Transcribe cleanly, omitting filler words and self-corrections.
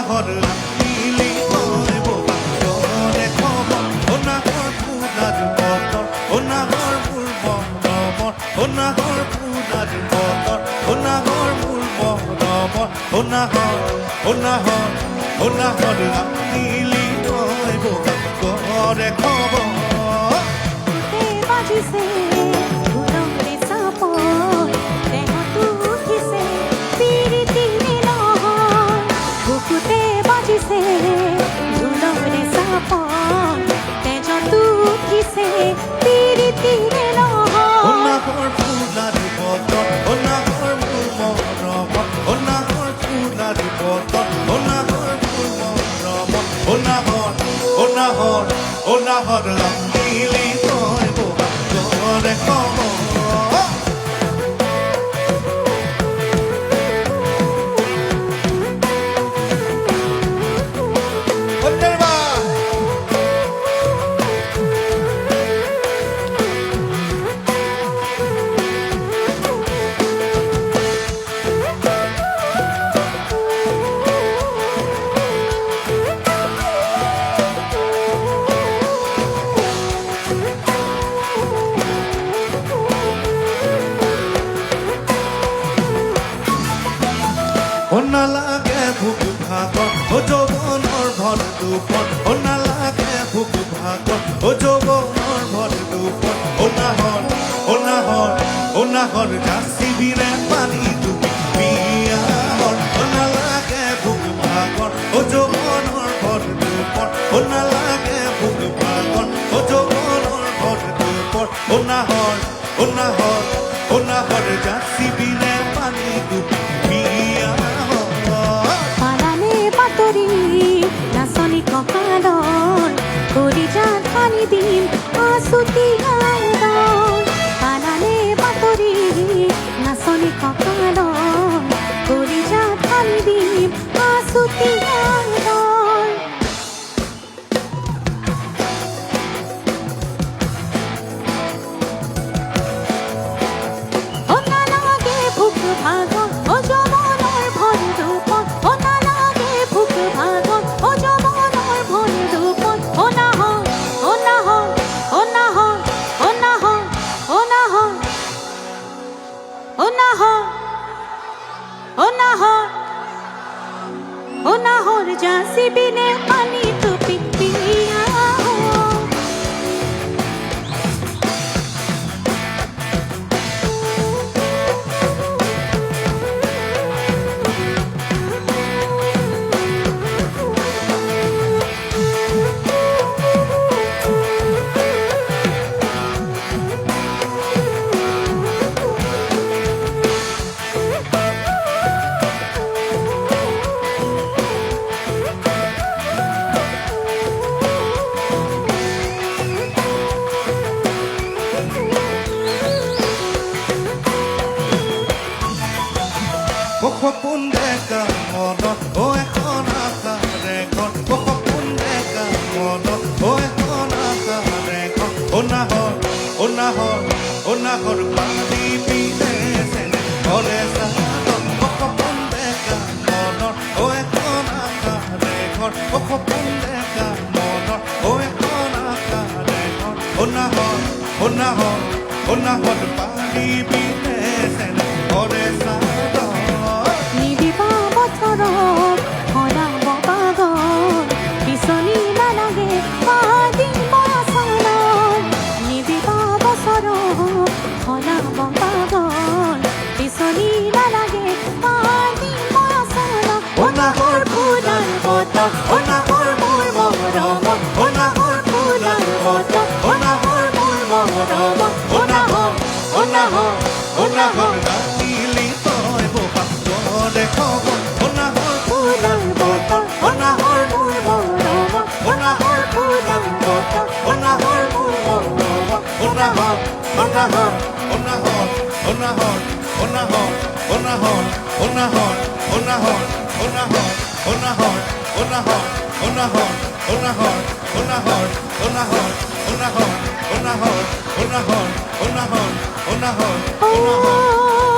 hor lili hoy boba jore khobor ona hor punar motor ona hor mul motor ona hor punar motor ona hor mul motor ona hor lili hoy boba jore khobor বাজিছে ধুলমৰে চাপৰ দেহটো উঠিছে পিৰিতিৰে নহয় বুকুতে বাজিছে ধুলমৰে চাপৰ তেজটো উঠিছে পিৰিতিৰে নহয় অনাহৰ ফুলাৰ বতৰ অনাহৰ মোৰ মৰম অনাহৰ ফুলাৰ বতৰ অনাহৰ মোৰ মৰম অনাহৰ লিলি তই বহা জৰে খবৰ নালাগে ভোক ভাগৰ ও যৌৱনৰ ভৰ দুপৰ ও নালাগে ভোক ভাগৰ ও যৌৱনৰ ভৰ দুপৰ অনাহৰ যাচিবিৰে পানী ডুবি বিয়াহৰ ও নালাগে ভোক ভাগৰ ও যৌৱনৰ ভৰ দুপৰ ও নালাগে ভোক ভাগৰ ও যৌৱনৰ ভৰ দুপৰ অনাহৰ যাচিবিৰে পানী ডুবি নাচনি কপালৰ কৰি যা ধানি দিম আছুতি আইদল পালালে বাতৰি নাচনি কপালৰ কৰি যা ধানি দিম আছুতি আইদল ও নালাগে ভোক ভাগৰ ও যৌৱনৰ ভৰ দুপৰ ও নালাগে ভোক ভাগৰ ও যৌৱনৰ ভৰ দুপৰ অনাহৰ যাচিবিনে পানীটো পিপিয়া সপোন দেখা মনত ও এখন আশাৰে ঘৰ সপোন দেখা মনত ও এখন আশাৰে ঘৰ অনাহৰ পানী পিনে ঘৰে চাদৰ সপোন দেখা মনত ও এখন আশাৰে ঘৰ সপোন দেখা মনত ও এখন আশাৰে ঘৰ অনাহৰ পানী পিনে ঘৰে চাদৰ নিদিবা বছৰত সলাব পাগল পিছলি নালাগে পাদিম আচলত নিদিবা বছৰত সলাব পাগল পিছলি নালাগে পাদিম আচলত অনাহৰ ফুলাৰ বতৰ অনাহৰ মোৰ মৰম অনাহৰ ফুলাৰ বতৰ অনাহৰ মোৰ মৰম অনাহৰ লিলি তই বহা জৰে খবৰ অনাহৰ ফুলাৰ বতৰ অনাহৰ মোৰ মৰম অনাহৰ ফুলাৰ বতৰ অনাহৰ মোৰ মৰম অনাহৰ Oh